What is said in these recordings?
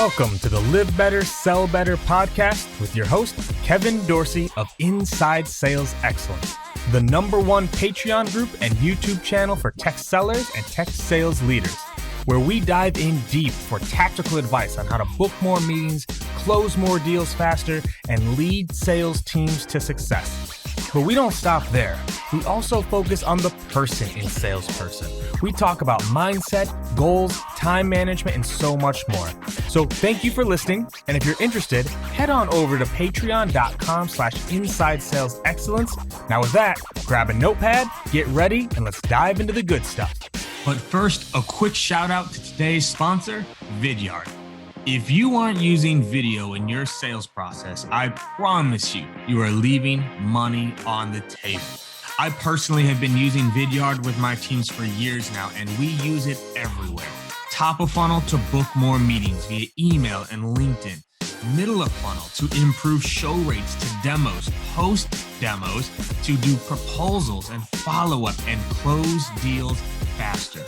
Welcome to the Live Better, Sell Better podcast with your host, Kevin Dorsey of Inside Sales Excellence, the #1 Patreon group and YouTube channel for tech sellers and tech sales leaders, where we dive in deep for tactical advice on how to book more meetings, close more deals faster, and lead sales teams to success. But we don't stop there. We also focus on the person in salesperson. We talk about mindset, goals, time management, and so much more. So thank you for listening. And if you're interested, head on over to patreon.com/inside sales excellence. Now with that, grab a notepad, get ready, and let's dive into the good stuff. But first, a quick shout out to today's sponsor, Vidyard. If you aren't using video in your sales process, I promise you are leaving money on the table. I personally have been using Vidyard with my teams for years now, and we use it everywhere. Top of funnel to book more meetings via email and LinkedIn. Middle of funnel to improve show rates to demos, post demos to do proposals and follow-up and close deals faster.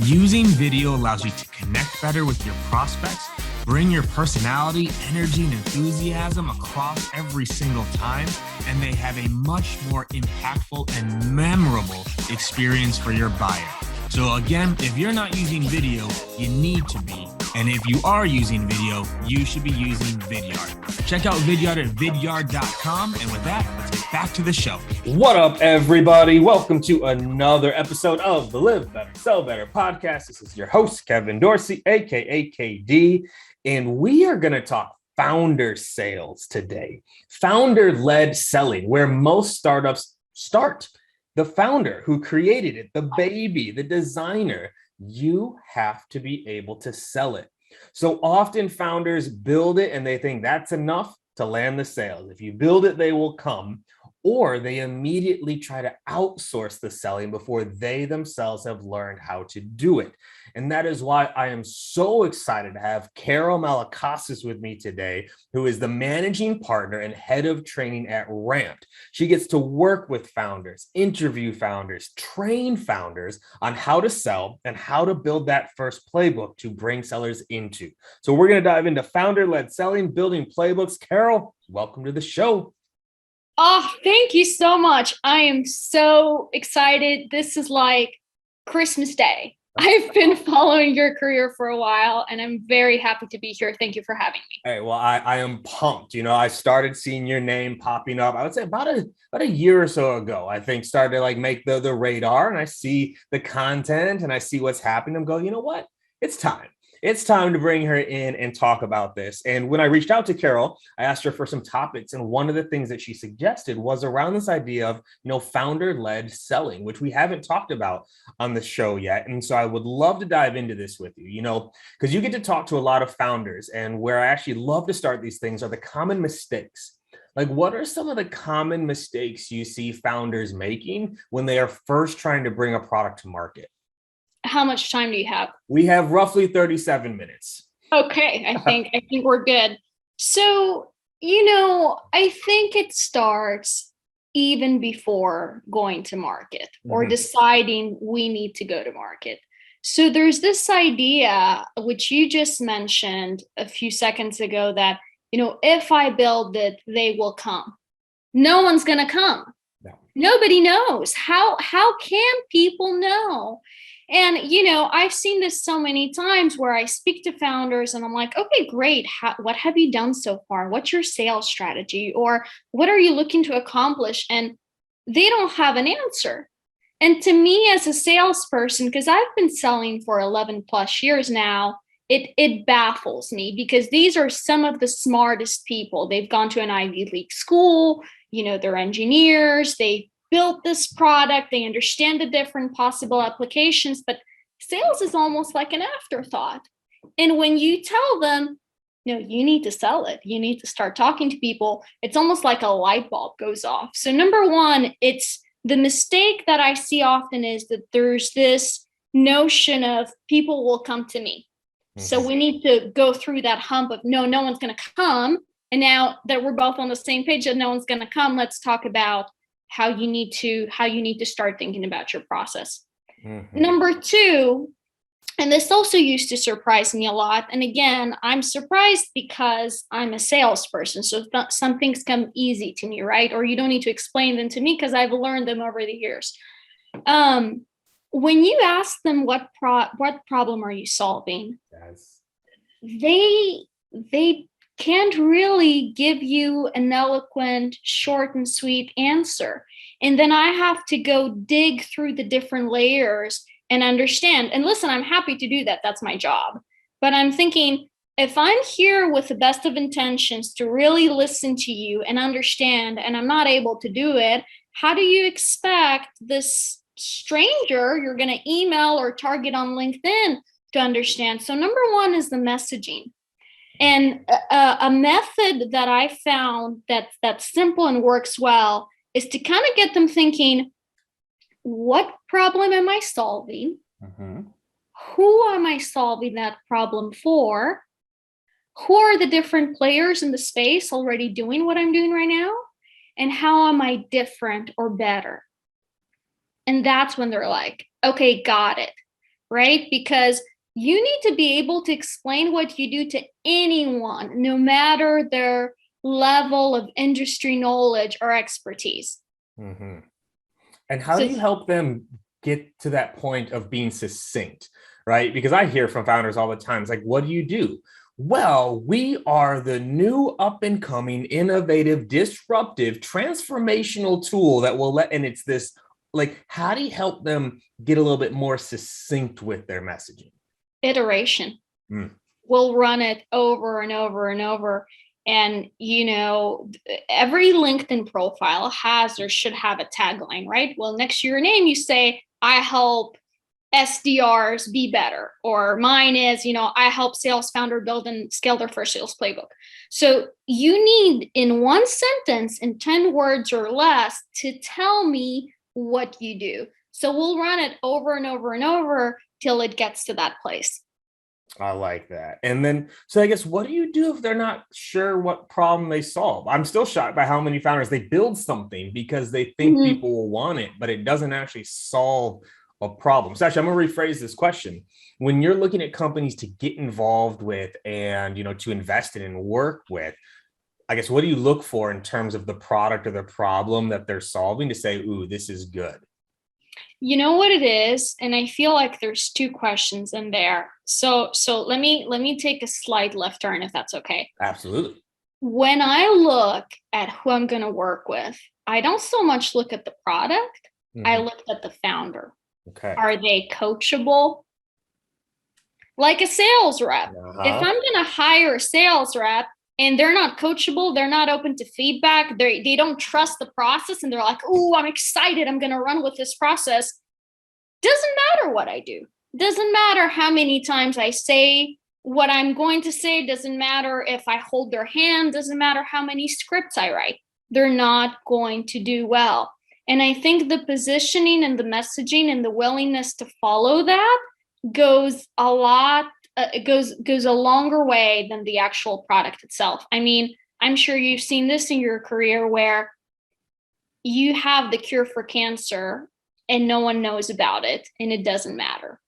Using video allows you to connect better with your prospects, bring your personality, energy, and enthusiasm across every single time, and they have a much more impactful and memorable experience for your buyer. So again, if you're not using video, you need to be. And if you are using video, you should be using Vidyard. Check out Vidyard at vidyard.com. And with that, let's get back to the show. What up, everybody? Welcome to another episode of the Live Better, Sell Better podcast. This is your host, Kevin Dorsey, aka KD. And we are going to talk founder sales today. Founder-led selling, where most startups start. The founder who created it, the baby, the designer, you have to be able to sell it. So often founders build it and they think that's enough to land the sales. If you build it, they will come. Or they immediately try to outsource the selling before they themselves have learned how to do it. And that is why I am so excited to have Carol Malakasis with me today, who is the managing partner and head of training at Ramped. She gets to work with founders, interview founders, train founders on how to sell and how to build that first playbook to bring sellers into. So we're going to dive into founder-led selling, building playbooks. Carol, welcome to the show. Oh, thank you so much. I am so excited. This is like Christmas Day. I've been following your career for a while, and I'm very happy to be here. Thank you for having me. Hey, well, I am pumped. You know, I started seeing your name popping up, I would say about a year or so ago. I think started to like make the radar, and I see the content and I see what's happening. I'm going, you know what? It's time. It's time to bring her in and talk about this. And when I reached out to Carol, I asked her for some topics. And one of the things that she suggested was around this idea of, founder-led selling, which we haven't talked about on the show yet. And so I would love to dive into this with you, because you get to talk to a lot of founders. And where I actually love to start these things are the common mistakes. Like, what are some of the common mistakes you see founders making when they are first trying to bring a product to market? How much time do you have? We have roughly 37 minutes. Okay, I think we're good. So, I think it starts even before going to market or deciding we need to go to market. So there's this idea, which you just mentioned a few seconds ago, that, if I build it, they will come. No one's going to come. No. Nobody knows. How can people know? And, I've seen this so many times where I speak to founders and I'm like, okay, great. What have you done so far? What's your sales strategy? Or what are you looking to accomplish? And they don't have an answer. And to me as a salesperson, because I've been selling for 11 plus years now, it baffles me because these are some of the smartest people. They've gone to an Ivy League school, they're engineers, they built this product, they understand the different possible applications, but sales is almost like an afterthought. And when you tell them, you need to sell it, you need to start talking to people, it's almost like a light bulb goes off. So number one, it's the mistake that I see often is that there's this notion of people will come to me. So we need to go through that hump of no one's going to come. And now that we're both on the same page that no one's going to come, let's talk about how you need to start thinking about your process. Number two, And this also used to surprise me a lot. And again, I'm surprised because I'm a salesperson. So some things come easy to me, right? Or you don't need to explain them to me because I've learned them over the years. When you ask them what problem are you solving, Yes. they can't really give you an eloquent, short and sweet answer. And then I have to go dig through the different layers and understand. And listen, I'm happy to do that. That's my job. But I'm thinking, if I'm here with the best of intentions to really listen to you and understand, and I'm not able to do it, how do you expect this stranger you're going to email or target on LinkedIn to understand? So number one is the messaging. And a method that I found that's simple and works well is to kind of get them thinking, what problem am I solving? Mm-hmm. Who am I solving that problem for? Who are the different players in the space already doing what I'm doing right now? And how am I different or better? And that's when they're like, okay, got it, right? Because you need to be able to explain what you do to anyone, no matter their level of industry knowledge or expertise. Mm-hmm. And how do you help them get to that point of being succinct, right? Because I hear from founders all the time, it's like, what do you do? Well, we are the new up and coming, innovative, disruptive, transformational tool that will and it's this, like, how do you help them get a little bit more succinct with their messaging? Iteration. We'll run it over and over and over. And, every LinkedIn profile has or should have a tagline, right? Well, next to your name, you say, I help SDRs be better. Or mine is, I help sales founder build and scale their first sales playbook. So you need in one sentence, in 10 words or less, to tell me what you do. So we'll run it over and over and over till it gets to that place. I like that. And then, so I guess, what do you do if they're not sure what problem they solve? I'm still shocked by how many founders, they build something because they think people will want it, but it doesn't actually solve a problem. So actually, I'm going to rephrase this question. When you're looking at companies to get involved with and, to invest in and work with, I guess, what do you look for in terms of the product or the problem that they're solving to say, ooh, this is good? You know what it is, and I feel like there's two questions in there. So let me take a slight left turn, if that's okay. Absolutely. When I look at who I'm going to work with, I don't so much look at the product. I look at the founder. Okay. Are they coachable? Like a sales rep. If I'm going to hire a sales rep and they're not coachable, they're not open to feedback, they don't trust the process, and they're like, oh, I'm excited, I'm going to run with this process. Doesn't matter what I do. Doesn't matter how many times I say what I'm going to say. Doesn't matter if I hold their hand. Doesn't matter how many scripts I write. They're not going to do well. And I think the positioning and the messaging and the willingness to follow that goes a lot. It goes a longer way than the actual product itself. I mean, I'm sure you've seen this in your career where you have the cure for cancer and no one knows about it and it doesn't matter.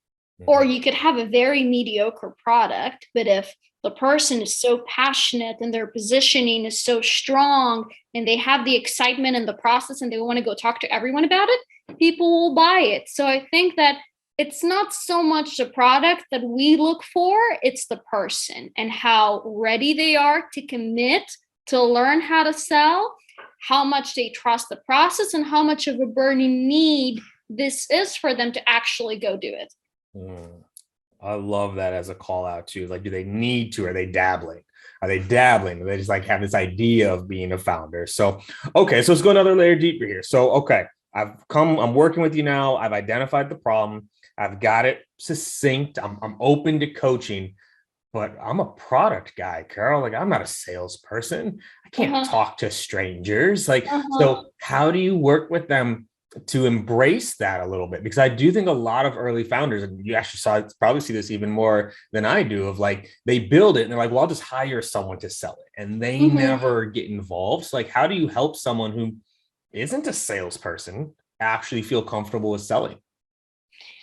Or you could have a very mediocre product, but if the person is so passionate and their positioning is so strong and they have the excitement in the process and they want to go talk to everyone about it, people will buy it. So I think that it's not so much the product that we look for, it's the person and how ready they are to commit to learn how to sell, how much they trust the process, and how much of a burning need this is for them to actually go do it. I love that as a call out too. Like, do they need to? Are they dabbling? Are they dabbling? Or they just like have this idea of being a founder? So, okay, so let's go another layer deeper here. So, okay, I'm working with you now. I've identified the problem. I've got it succinct. I'm open to coaching, but I'm a product guy, Carol. Like, I'm not a salesperson. I can't talk to strangers. Like, so how do you work with them to embrace that a little bit? Because I do think a lot of early founders, and you actually probably see this even more than I do, of like, they build it and they're like, well, I'll just hire someone to sell it. And they never get involved. So like, how do you help someone who isn't a salesperson actually feel comfortable with selling?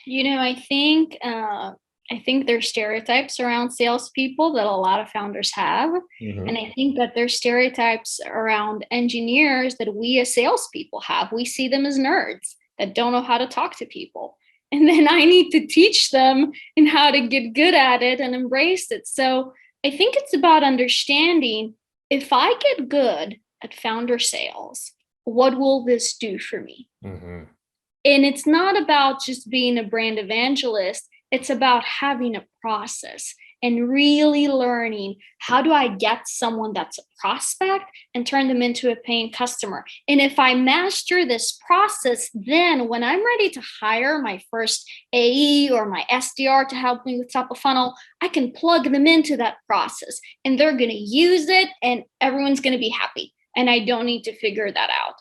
I think I think there's stereotypes around salespeople that a lot of founders have. Mhm. And I think that there's stereotypes around engineers that we as salespeople have. We see them as nerds that don't know how to talk to people. And then I need to teach them in how to get good at it and embrace it. So I think it's about understanding, if I get good at founder sales, what will this do for me? Mhm. And it's not about just being a brand evangelist. It's about having a process and really learning, how do I get someone that's a prospect and turn them into a paying customer? And if I master this process, then when I'm ready to hire my first AE or my SDR to help me with top of funnel, I can plug them into that process and they're going to use it and everyone's going to be happy. And I don't need to figure that out.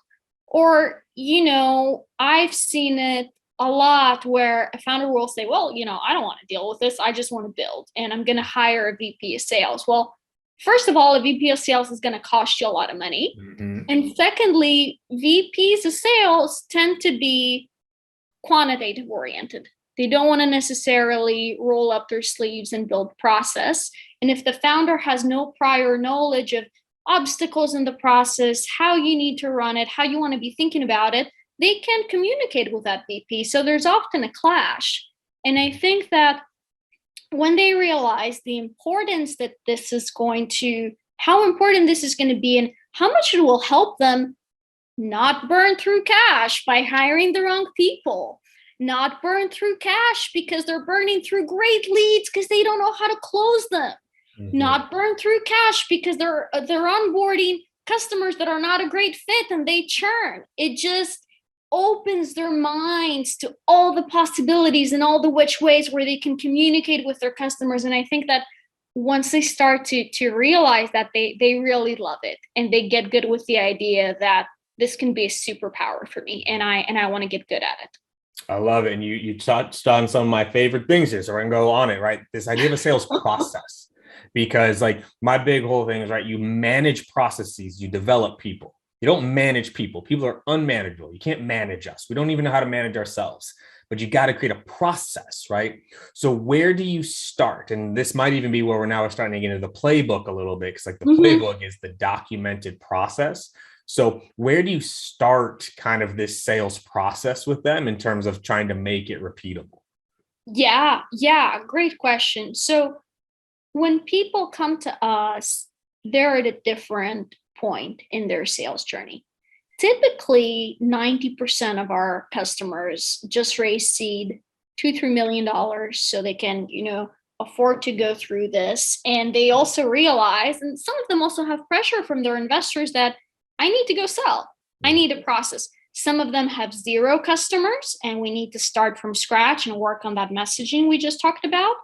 Or, I've seen it a lot where a founder will say, well, I don't want to deal with this. I just want to build and I'm going to hire a VP of sales. Well, first of all, a VP of sales is going to cost you a lot of money. Mhm. And secondly, VPs of sales tend to be quantitative oriented. They don't want to necessarily roll up their sleeves and build process. And if the founder has no prior knowledge of obstacles in the process, how you need to run it, how you want to be thinking about it, they can't communicate with that VP. So there's often a clash. And I think that when they realize the importance that this is going to, how important this is going to be and how much it will help them not burn through cash by hiring the wrong people, not burn through cash because they're burning through great leads because they don't know how to close them. Not burn through cash because they're onboarding customers that are not a great fit and they churn. It just opens their minds to all the possibilities and all the which ways where they can communicate with their customers. And I think that once they start to realize that, they really love it and they get good with the idea that this can be a superpower for me and I want to get good at it. I love it. And you touched on some of my favorite things here. So we're going to go on it, right? This idea of a sales process. Because like my big whole thing is, right, you manage processes, you develop people. You don't manage people. People are unmanageable. You can't manage us. We don't even know how to manage ourselves, but you got to create a process, right? So where do you start? And this might even be where we're starting to get into the playbook a little bit, because like the playbook is the documented process. So where do you start kind of this sales process with them in terms of trying to make it repeatable? Yeah, great question. So when people come to us, they're at a different point in their sales journey. Typically, 90% of our customers just raise seed, $2-3 million, so they can, afford to go through this. And they also realize, and some of them also have pressure from their investors, that I need to go sell. I need a process. Some of them have 0 customers, and we need to start from scratch and work on that messaging we just talked about.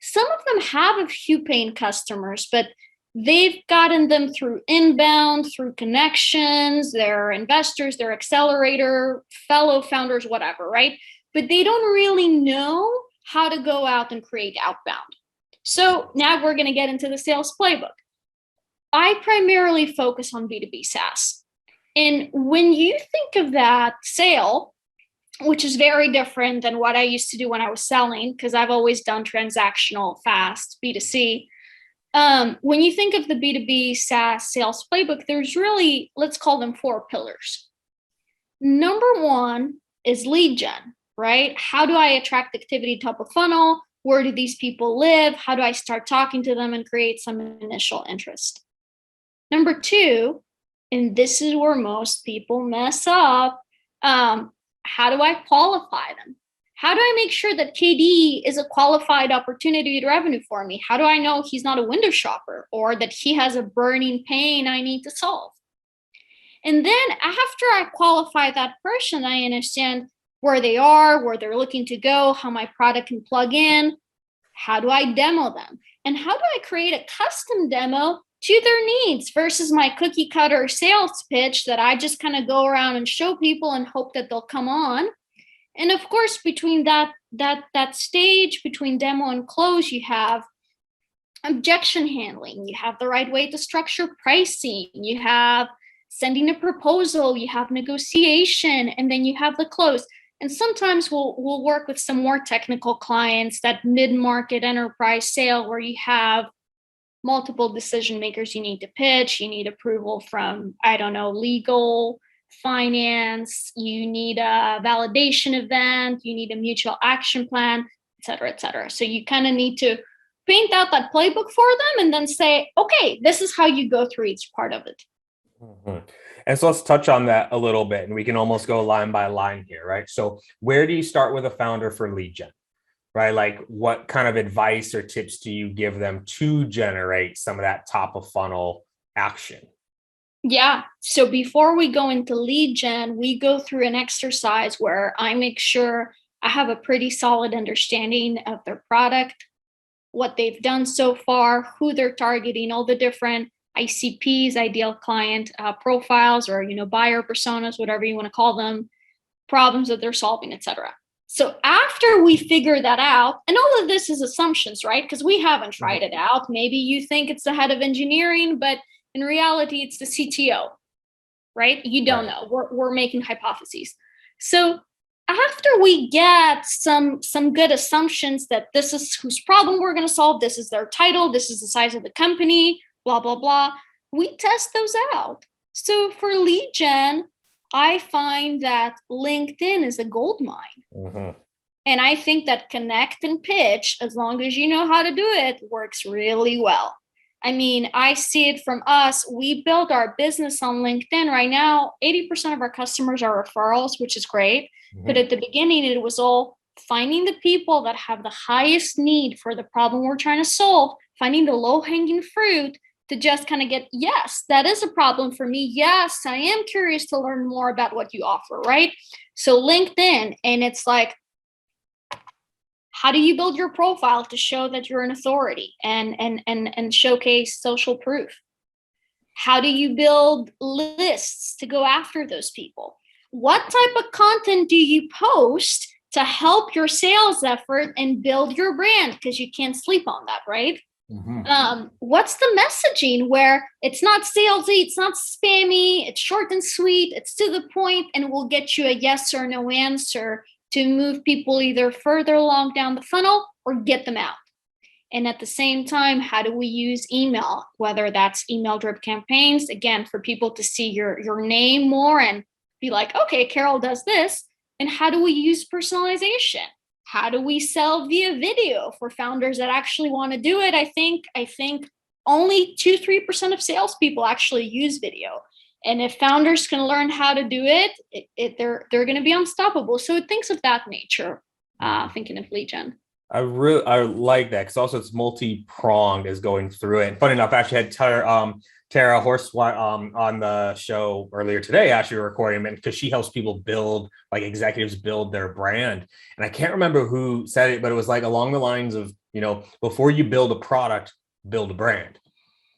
Some of them have a few paying customers, but they've gotten them through inbound, through connections, their investors, their accelerator, fellow founders, whatever, right? But they don't really know how to go out and create outbound. So now we're going to get into the sales playbook. I primarily focus on B2B SaaS. And when you think of that sale, which is very different than what I used to do when I was selling, because I've always done transactional, fast, B2C. When you think of the B2B SaaS sales playbook, there's really, let's call them 4 pillars. Number 1 is lead gen, right? How do I attract activity top of funnel? Where do these people live? How do I start talking to them and create some initial interest? Number 2, and this is where most people mess up, how do I qualify them? How do I make sure that KD is a qualified opportunity to revenue for me? How do I know he's not a window shopper or that he has a burning pain I need to solve? And then after I qualify that person, I understand where they are, where they're looking to go, how my product can plug in. How do I demo them? And how do I create a custom demo to their needs versus my cookie cutter sales pitch that I just kind of go around and show people and hope that they'll come on? And of course, between that stage, between demo and close, you have objection handling, you have the right way to structure pricing, you have sending a proposal, you have negotiation, and then you have the close. And sometimes we'll work with some more technical clients, that mid-market enterprise sale where you have multiple decision makers you need to pitch, you need approval from, I don't know, legal, finance, you need a validation event, you need a mutual action plan, et cetera, et cetera. So you kind of need to paint out that playbook for them and then say, okay, this is how you go through each part of it. Mm-hmm. And so let's touch on that a little bit, and we can almost go line by line here, right? So where do you start with a founder for lead gen, right? Like what kind of advice or tips do you give them to generate some of that top of funnel action? Yeah. So before we go into lead gen, we go through an exercise where I make sure I have a pretty solid understanding of their product, what they've done so far, who they're targeting, all the different ICPs, ideal client profiles, or buyer personas, whatever you want to call them, problems that they're solving, etc. So after we figure that out, and all of this is assumptions, right? Because we haven't tried it out. Maybe you think it's the head of engineering, but in reality, it's the CTO, right? You don't know. We're making hypotheses. So after we get some good assumptions that this is whose problem we're going to solve, this is their title, this is the size of the company, blah, blah, blah, we test those out. So for lead gen, I find that LinkedIn is a gold mine. Mm-hmm. And I think that connect and pitch, as long as you know how to do it, works really well. I mean, I see it from us. We built our business on LinkedIn. Right now, 80% of our customers are referrals, which is great. Mm-hmm. But at the beginning, it was all finding the people that have the highest need for the problem we're trying to solve, finding the low-hanging fruit to just kind of get, yes, that is a problem for me. Yes, I am curious to learn more about what you offer, right? So LinkedIn, and it's like, how do you build your profile to show that you're an authority and showcase social proof? How do you build lists to go after those people? What type of content do you post to help your sales effort and build your brand? Because you can't sleep on that, right? Mm-hmm. What's the messaging where it's not salesy, it's not spammy, it's short and sweet, it's to the point, and will get you a yes or no answer to move people either further along down the funnel or get them out. And at the same time, how do we use email, whether that's email drip campaigns, again, for people to see your name more and be like, okay, Carol does this. And how do we use personalization? How do we sell via video for founders that actually want to do it? I think only 2-3% of salespeople actually use video. And if founders can learn how to do it, they're going to be unstoppable. So things of that nature, thinking of lead gen. I like that because also it's multi-pronged as going through it. And funny enough, I actually had Tara Horsewhite on the show earlier today, actually recording it, because she helps people build, like executives build their brand. And I can't remember who said it, but it was like along the lines of, before you build a product, build a brand.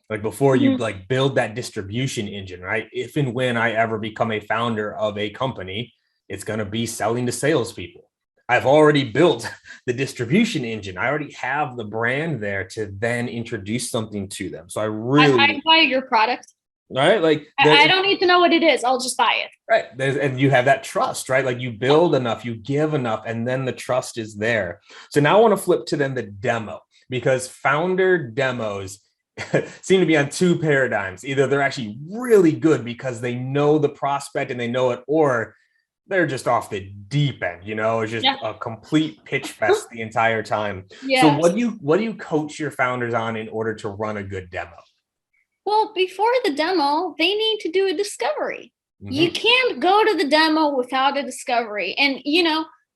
Like before you like build that distribution engine, right? If and when I ever become a founder of a company, it's going to be selling to salespeople. I've already built the distribution engine. I already have the brand there to then introduce something to them. So I buy your product. Right? Like I don't need to know what it is. I'll just buy it. Right. And you have that trust, right? Like you build enough, you give enough, and then the trust is there. So now I want to flip to then the demo, because founder demos seem to be on two paradigms. Either they're actually really good because they know the prospect and they know it, or they're just off the deep end, it's just a complete pitch fest the entire time. Yes. So what do you coach your founders on in order to run a good demo? Well, before the demo, they need to do a discovery. Mm-hmm. You can't go to the demo without a discovery. And,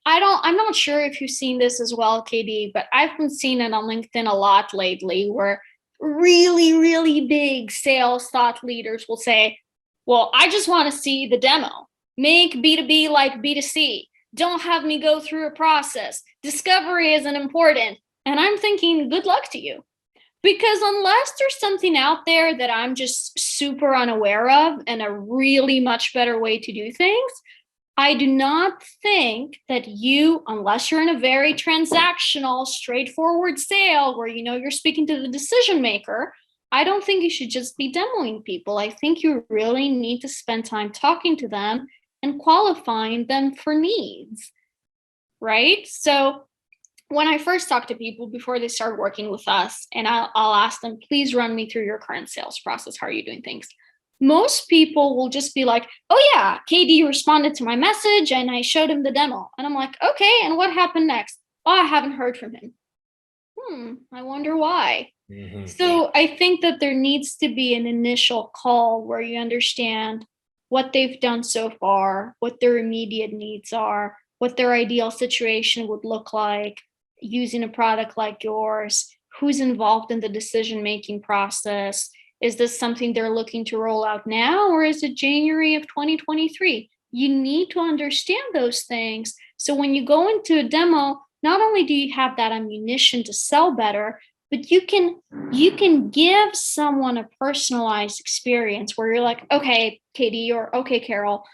I'm not sure if you've seen this as well, KD, but I've been seeing it on LinkedIn a lot lately where really, really big sales thought leaders will say, well, I just want to see the demo. Make B2B like B2C. Don't have me go through a process. Discovery isn't important. And I'm thinking, good luck to you. Because unless there's something out there that I'm just super unaware of and a really much better way to do things, I do not think that unless you're in a very transactional, straightforward sale where you're speaking to the decision maker, I don't think you should just be demoing people. I think you really need to spend time talking to them and qualifying them for needs. right? So when I first talk to people before they start working with us, and I'll ask them, please run me through your current sales process. How are you doing things? Most people will just be like, oh yeah, KD responded to my message and I showed him the demo. And I'm like, okay, and what happened next? Oh, I haven't heard from him. I wonder why. Mm-hmm. So I think that there needs to be an initial call where you understand what they've done so far, what their immediate needs are, what their ideal situation would look like using a product like yours, who's involved in the decision-making process. Is this something they're looking to roll out now, or is it January of 2023? You need to understand those things. So when you go into a demo, not only do you have that ammunition to sell better, but you can give someone a personalized experience where you're like, okay, Katie, or okay, Carol,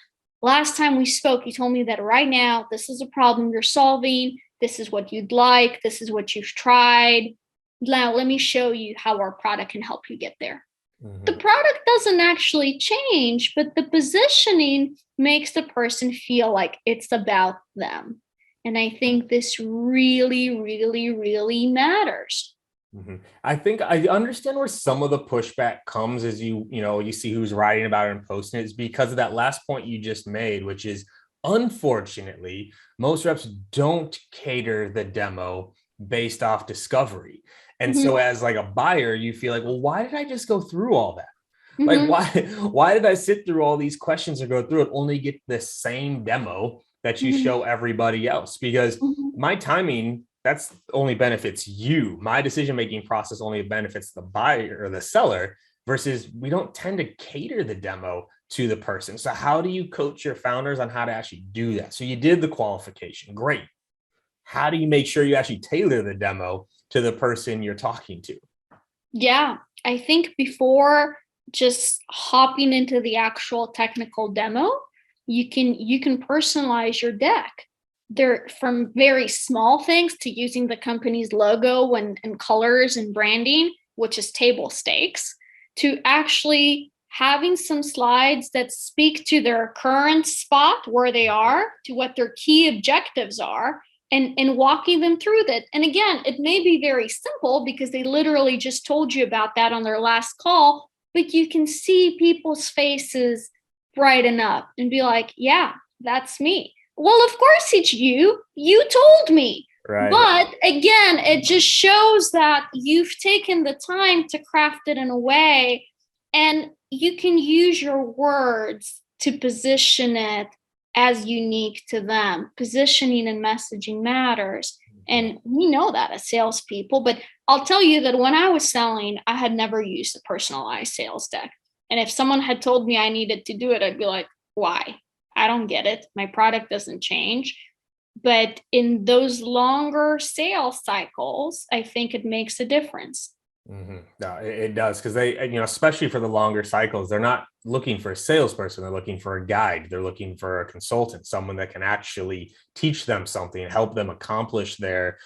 last time we spoke, you told me that right now, this is a problem you're solving. This is what you'd like. This is what you've tried. Now, let me show you how our product can help you get there. Mm-hmm. The product doesn't actually change, but the positioning makes the person feel like it's about them. And I think this really, really, really matters. Mm-hmm. I think I understand where some of the pushback comes as you see who's writing about it and posting it, is because of that last point you just made, which is, unfortunately, most reps don't cater the demo based off discovery. And so as like a buyer, you feel like, well, why did I just go through all that? Like, why did I sit through all these questions and go through it, only get the same demo that you show everybody else? Because my timing, that's only benefits you. My decision-making process only benefits the buyer or the seller, versus we don't tend to cater the demo to the person. So how do you coach your founders on how to actually do that? So you did the qualification. Great. How do you make sure you actually tailor the demo to the person you're talking to? Yeah, I think before just hopping into the actual technical demo, you can personalize your deck. They're from very small things to using the company's logo and colors and branding, which is table stakes, to actually having some slides that speak to their current spot where they are, to what their key objectives are, and walking them through that. And again, it may be very simple because they literally just told you about that on their last call, but you can see people's faces brighten up and be like, yeah, that's me. Well, of course it's you. You told me. Right. But again, it just shows that you've taken the time to craft it in a way, and you can use your words to position it as unique to them. Positioning and messaging matters. And we know that as salespeople, but I'll tell you that when I was selling, I had never used a personalized sales deck. And if someone had told me I needed to do it, I'd be like, why? I don't get it. My product doesn't change. But in those longer sales cycles, I think it makes a difference. No, it does, because they, especially for the longer cycles, they're not looking for a salesperson. They're looking for a guide. They're looking for a consultant, someone that can actually teach them something and help them accomplish their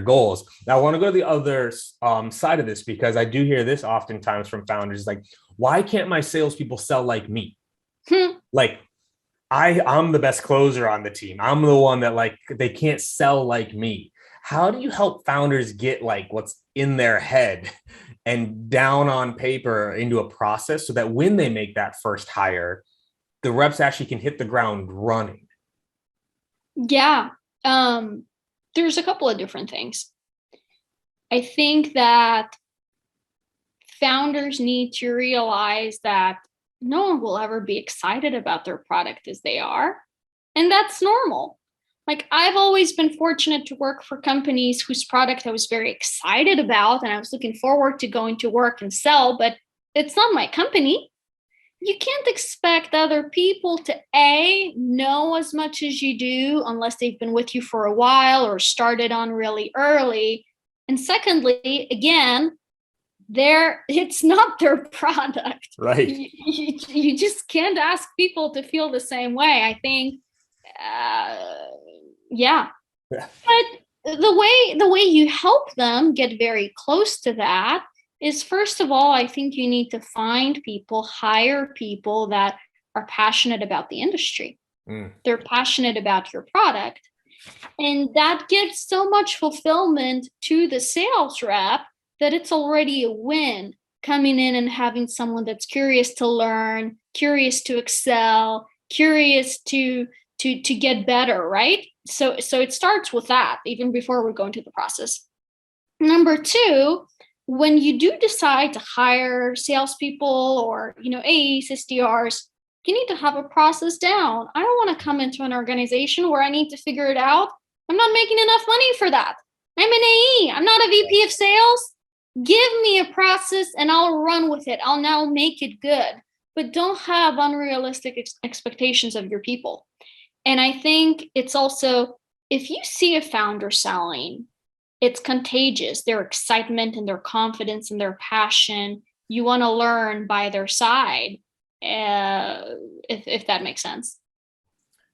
goals. Now, I want to go to the other side of this, because I do hear this oftentimes from founders, like, why can't my salespeople sell like me? Like, I'm the best closer on the team. I'm the one that, like, they can't sell like me. How do you help founders get like what's in their head and down on paper into a process, so that when they make that first hire, the reps actually can hit the ground running? Yeah. There's a couple of different things. I think that founders need to realize that no one will ever be excited about their product as they are. And that's normal. Like, I've always been fortunate to work for companies whose product I was very excited about, and I was looking forward to going to work and sell, but it's not my company. You can't expect other people to know as much as you do unless they've been with you for a while or started on really early. And secondly, again, it's not their product. Right. You just can't ask people to feel the same way. I think, yeah. But the way you help them get very close to that is, first of all, I think you need to hire people that are passionate about the industry. They're passionate about your product. And that gives so much fulfillment to the sales rep that it's already a win coming in and having someone that's curious to learn, curious to excel, curious to get better, right? So it starts with that even before we go into the process. Number two, when you do decide to hire salespeople or AEs, SDRs, you need to have a process down. I don't want to come into an organization where I need to figure it out. I'm not making enough money for that. I'm an AE. I'm not a VP of sales. Give me a process and I'll run with it. I'll now make it good. But don't have unrealistic expectations of your people. And I think it's also, if you see a founder selling, it's contagious. Their excitement and their confidence and their passion. You want to learn by their side, if that makes sense.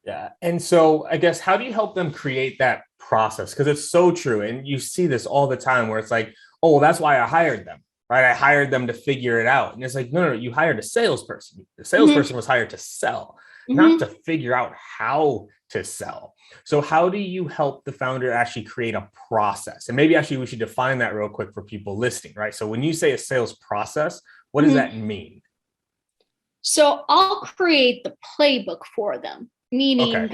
Yeah. And so I guess, how do you help them create that process? Because it's so true. And you see this all the time where it's like, oh, well, that's why I hired them, right? I hired them to figure it out. And it's like, no, you hired a salesperson. The salesperson was hired to sell, not to figure out how to sell. So how do you help the founder actually create a process? And maybe actually we should define that real quick for people listening, right? So when you say a sales process, what does that mean? So I'll create the playbook for them, meaning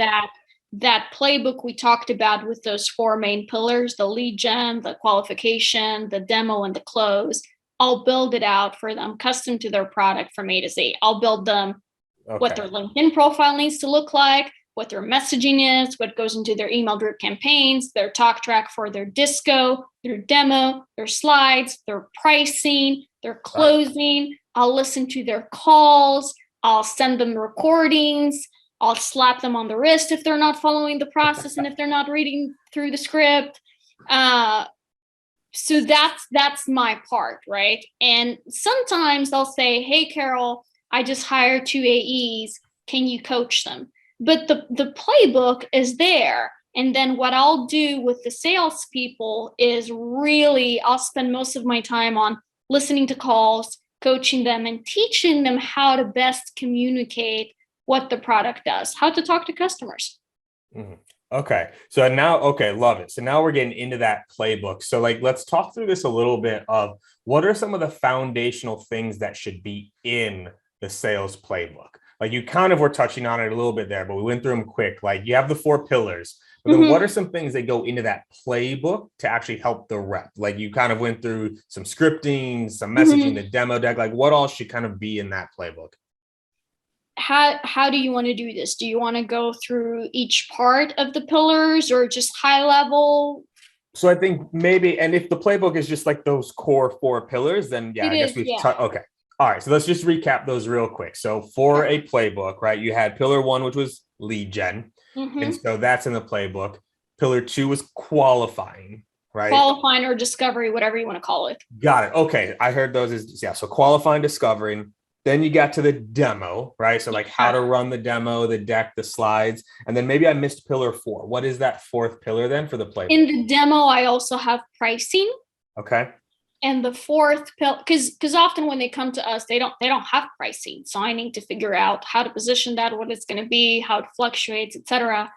that playbook we talked about with those four main pillars, the lead gen, the qualification, the demo, and the close. I'll build it out for them, custom to their product from A to Z. I'll build them what their LinkedIn profile needs to look like, what their messaging is, what goes into their email drip campaigns, their talk track for their disco, their demo, their slides, their pricing, their closing. I'll listen to their calls. I'll send them recordings. I'll slap them on the wrist if they're not following the process and if they're not reading through the script. So that's my part, right? And sometimes they'll say, hey, Carol, I just hired 2 AEs. Can you coach them? But the playbook is there. And then what I'll do with the salespeople is really, I'll spend most of my time on listening to calls, coaching them, and teaching them how to best communicate what the product does, how to talk to customers. Okay. So now, love it. So now we're getting into that playbook. So let's talk through this a little bit of what are some of the foundational things that should be in the sales playbook? Like you kind of were touching on it a little bit there, but we went through them quick. Like you have the 4 pillars, but then what are some things that go into that playbook to actually help the rep? Like you kind of went through some scripting, some messaging, the demo deck, like what all should kind of be in that playbook? How do you want to do this? Do you want to go through each part of the pillars or just high level? So I think maybe, and if the playbook is just like those core 4 pillars, then I guess we've okay. All right. So let's just recap those real quick. So for a playbook, right, you had pillar 1, which was lead gen. And so that's in the playbook. Pillar 2 was qualifying, right? Qualifying or discovery, whatever you want to call it. Got it. Okay. I heard those as, so qualifying, discovering. Then you got to the demo, right? So like how to run the demo, the deck, the slides. And then maybe I missed pillar 4. What is that 4th pillar then for the playbook? In the demo, I also have pricing. Okay. And the 4th pillar, because often when they come to us, they don't have pricing. So I need to figure out how to position that, what it's going to be, how it fluctuates, etc.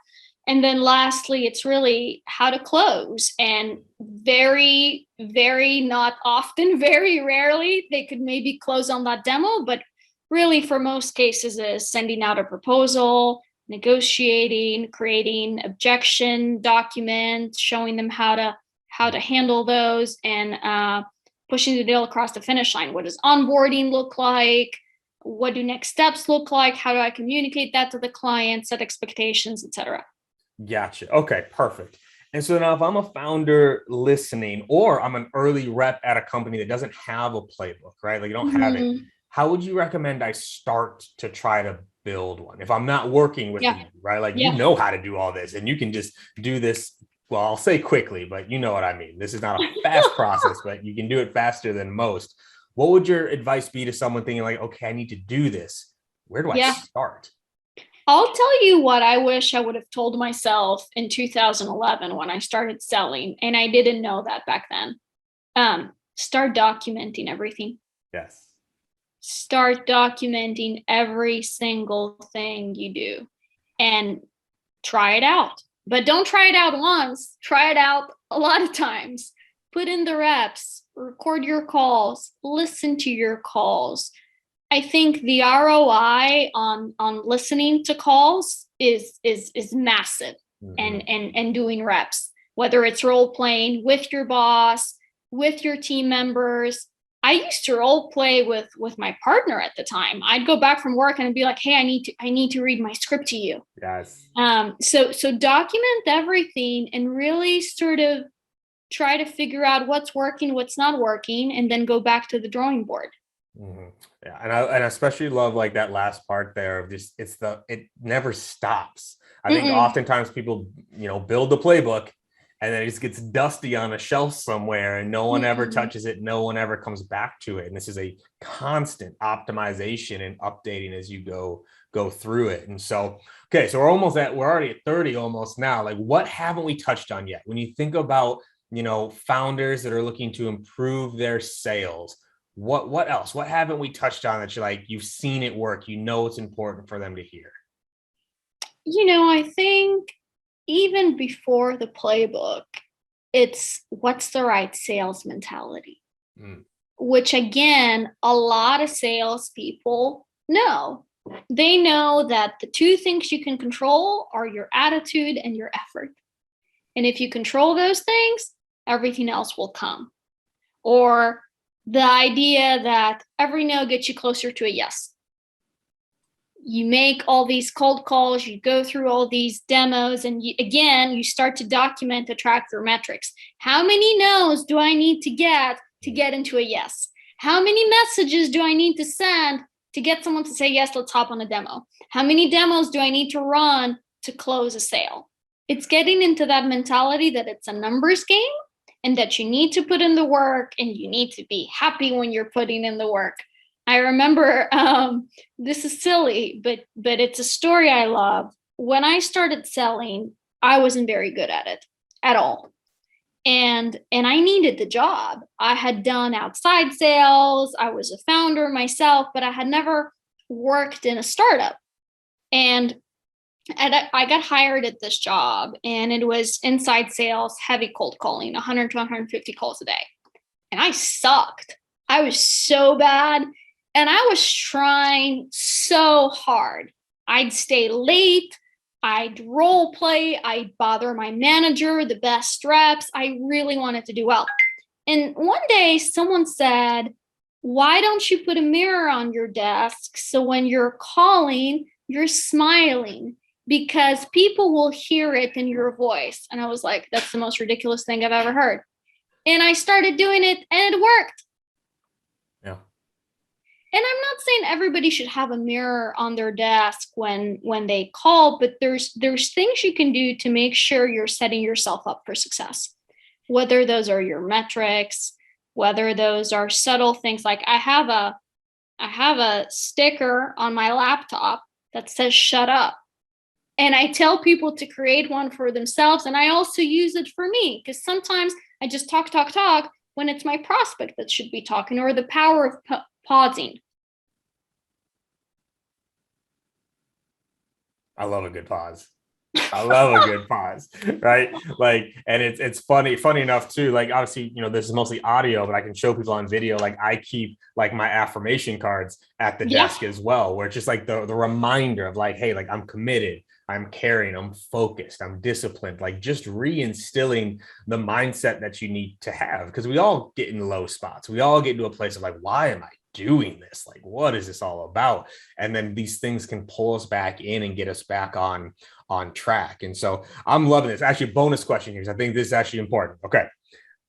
And then lastly, it's really how to close. And very, very not often, very rarely, they could maybe close on that demo. But really, for most cases, is sending out a proposal, negotiating, creating objection documents, showing them how to handle those, and pushing the deal across the finish line. What does onboarding look like? What do next steps look like? How do I communicate that to the client, set expectations, etc.? Gotcha. Okay, perfect. And so now if I'm a founder listening, or I'm an early rep at a company that doesn't have a playbook, right? Like you don't have it. How would you recommend I start to try to build one? If I'm not working with you, right? Like you know how to do all this and you can just do this. Well, I'll say quickly, but you know what I mean. This is not a fast process, but you can do it faster than most. What would your advice be to someone thinking like, okay, I need to do this? Where do I start? I'll tell you what I wish I would have told myself in 2011 when I started selling, and I didn't know that back then. Start documenting everything. Yes. Start documenting every single thing you do and try it out. But don't try it out once. Try it out a lot of times. Put in the reps, record your calls, listen to your calls. I think the ROI on listening to calls is massive. And doing reps, whether it's role playing with your boss, with your team members. I used to role play with my partner at the time. I'd go back from work and I'd be like, hey, I need to read my script to you. Yes. So document everything and really sort of try to figure out what's working, what's not working, and then go back to the drawing board. Yeah, and I especially love like that last part there of just it never stops. I think oftentimes people, build the playbook and then it just gets dusty on a shelf somewhere and no one ever touches it. No one ever comes back to it. And this is a constant optimization and updating as you go through it. And so, okay, so we're already at 30 almost now. Like, what haven't we touched on yet? When you think about, founders that are looking to improve their sales, what else? What haven't we touched on that you've seen it work? It's important for them to hear. I think even before the playbook, it's what's the right sales mentality, which again, a lot of salespeople know. They know that the two things you can control are your attitude and your effort. And if you control those things, everything else will come. Or the idea that every no gets you closer to a yes. You make all these cold calls, you go through all these demos, and you start to document to track your metrics. How many no's do I need to get into a yes? How many messages do I need to send to get someone to say, yes, let's hop on a demo? How many demos do I need to run to close a sale? It's getting into that mentality that it's a numbers game and that you need to put in the work and you need to be happy when you're putting in the work. I remember, this is silly, but it's a story I love. When I started selling, I wasn't very good at it at all. And I needed the job. I had done outside sales. I was a founder myself, but I had never worked in a startup. And I got hired at this job, and it was inside sales, heavy cold calling, 100 to 150 calls a day. And I sucked. I was so bad. And I was trying so hard. I'd stay late. I'd role play. I'd bother my manager, the best reps. I really wanted to do well. And one day someone said, why don't you put a mirror on your desk so when you're calling, you're smiling? Because people will hear it in your voice. And I was like, that's the most ridiculous thing I've ever heard. And I started doing it and it worked. Yeah. And I'm not saying everybody should have a mirror on their desk when they call, but there's things you can do to make sure you're setting yourself up for success. Whether those are your metrics, whether those are subtle things like I have a sticker on my laptop that says shut up. And I tell people to create one for themselves. And I also use it for me because sometimes I just talk when it's my prospect that should be talking, or the power of pausing. I love a good pause. I love a good pause, right? Like, and it's funny enough too. Like, obviously, this is mostly audio, but I can show people on video. Like, I keep like my affirmation cards at the desk as well, where it's just like the reminder of like, hey, like I'm committed, I'm caring, I'm focused, I'm disciplined. Like, just reinstilling the mindset that you need to have, because we all get in low spots. We all get to a place of like, why am I doing this? Like, what is this all about? And then these things can pull us back in and get us back on track. And so I'm loving this. Actually, bonus question here, because I think this is actually important. Okay.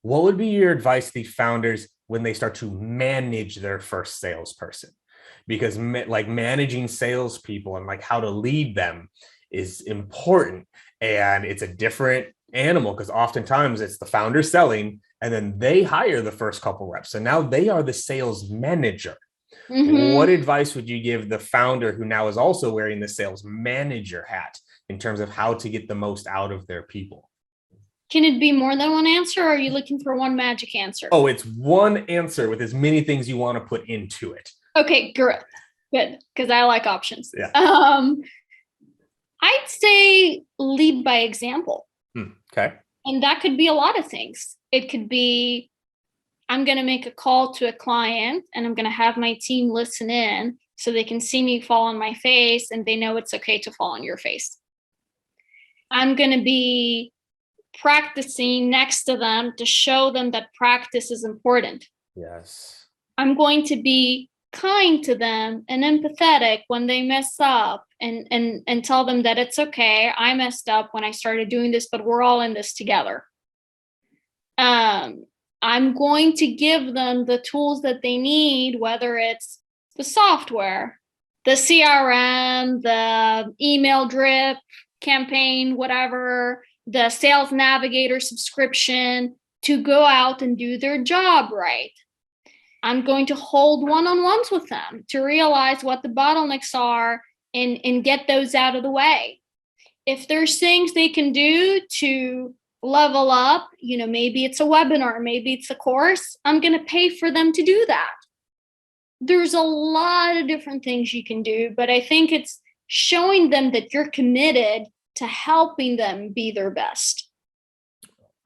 What would be your advice to the founders when they start to manage their first salesperson? Because like managing salespeople and like how to lead them is important. And it's a different animal because oftentimes it's the founder selling and then they hire the first couple reps. So now they are the sales manager. Mm-hmm. What advice would you give the founder who now is also wearing the sales manager hat in terms of how to get the most out of their people? Can it be more than one answer, or are you looking for one magic answer? Oh, it's one answer with as many things you want to put into it. Okay, good. Because I like options. Yeah. I'd say lead by example. Okay. And that could be a lot of things. It could be, I'm going to make a call to a client and I'm going to have my team listen in so they can see me fall on my face and they know it's okay to fall on your face. I'm going to be practicing next to them to show them that practice is important. Yes. I'm going to be kind to them and empathetic when they mess up and tell them that it's okay. I messed up when I started doing this, but we're all in this together. I'm going to give them the tools that they need, whether it's the software, the CRM, the email drip campaign, whatever, the sales navigator subscription, to go out and do their job right. I'm going to hold one-on-ones with them to realize what the bottlenecks are and get those out of the way. If there's things they can do to level up, maybe it's a webinar, maybe it's a course, I'm going to pay for them to do that. There's a lot of different things you can do, but I think it's showing them that you're committed to helping them be their best.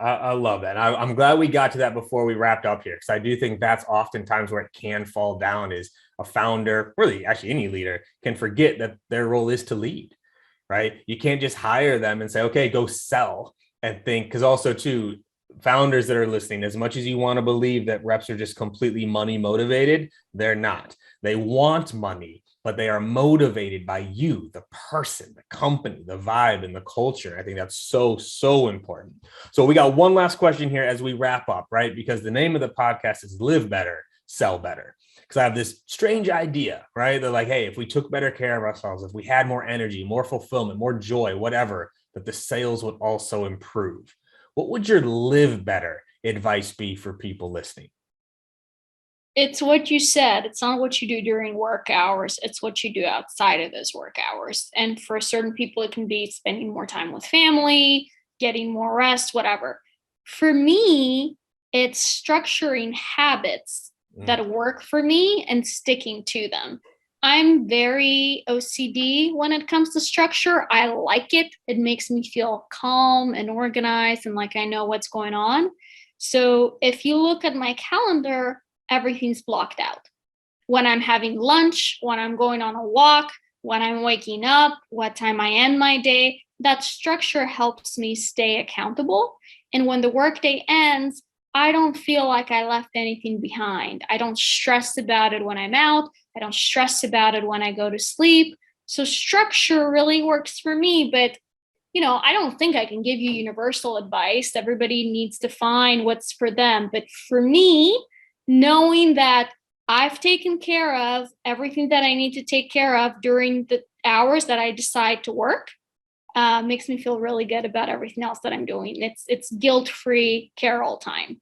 I love that. I'm glad we got to that before we wrapped up here, because I do think that's oftentimes where it can fall down, is a founder, really actually any leader, can forget that their role is to lead, right? You can't just hire them and say, okay, go sell, and think, because also too, founders that are listening, as much as you want to believe that reps are just completely money motivated, they're not. They want money, but they are motivated by you, the person, the company, the vibe, and the culture. I think that's so, so important. So we got one last question here as we wrap up, right? Because the name of the podcast is Live Better, Sell Better. Because I have this strange idea, right? They're like, hey, if we took better care of ourselves, if we had more energy, more fulfillment, more joy, whatever, that the sales would also improve. What would your live better advice be for people listening? It's what you said. It's not what you do during work hours. It's what you do outside of those work hours. And for certain people, it can be spending more time with family, getting more rest, whatever. For me, it's structuring habits that work for me and sticking to them. I'm very OCD when it comes to structure. I like it. It makes me feel calm and organized and like I know what's going on. So if you look at my calendar, everything's blocked out. When I'm having lunch, when I'm going on a walk, when I'm waking up, what time I end my day, that structure helps me stay accountable. And when the workday ends, I don't feel like I left anything behind. I don't stress about it when I'm out. I don't stress about it when I go to sleep. So structure really works for me, but I don't think I can give you universal advice. Everybody needs to find what's for them. But for me, knowing that I've taken care of everything that I need to take care of during the hours that I decide to work makes me feel really good about everything else that I'm doing. It's guilt-free Carol time.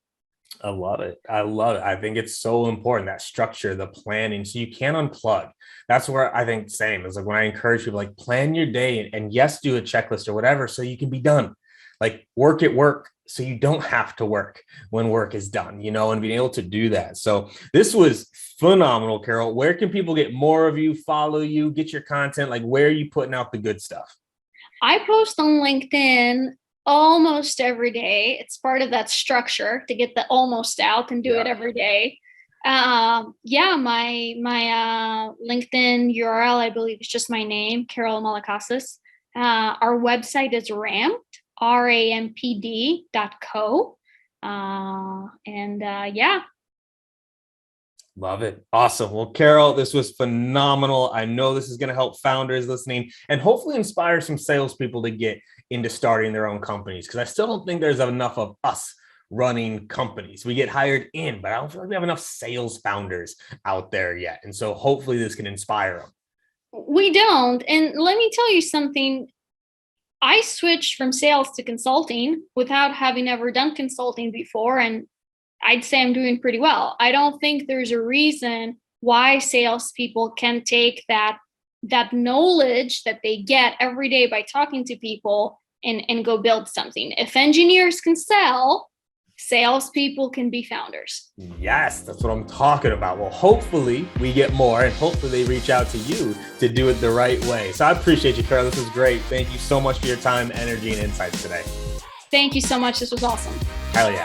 I love it. I love it. I think it's so important, that structure, the planning, so you can unplug. That's where I think same is like when I encourage people, like, plan your day and yes, do a checklist or whatever, so you can be done. Like work at work, so you don't have to work when work is done, and being able to do that. So this was phenomenal, Carol. Where can people get more of you, follow you, get your content? Like, where are you putting out the good stuff? I post on LinkedIn almost every day. It's part of that structure to get the almost out and do it every day. My LinkedIn URL, I believe, is just my name, Carol Malakasis. Our website is rampd.co. Love it. Awesome. Well, Carol, this was phenomenal. I know this is going to help founders listening and hopefully inspire some salespeople to get into starting their own companies, because I still don't think there's enough of us running companies. We get hired in, but I don't feel like we have enough sales founders out there yet. And so hopefully this can inspire them. We don't. And let me tell you something. I switched from sales to consulting without having ever done consulting before. And I'd say I'm doing pretty well. I don't think there's a reason why salespeople can take that knowledge that they get every day by talking to people and go build something. If engineers can sell salespeople can be founders. Yes, that's what I'm talking about. Well, hopefully we get more, and hopefully they reach out to you to do it the right way. So I appreciate you, Carol. This was great. Thank you so much for your time, energy, and insights today. Thank you so much. This was awesome. Hell yeah.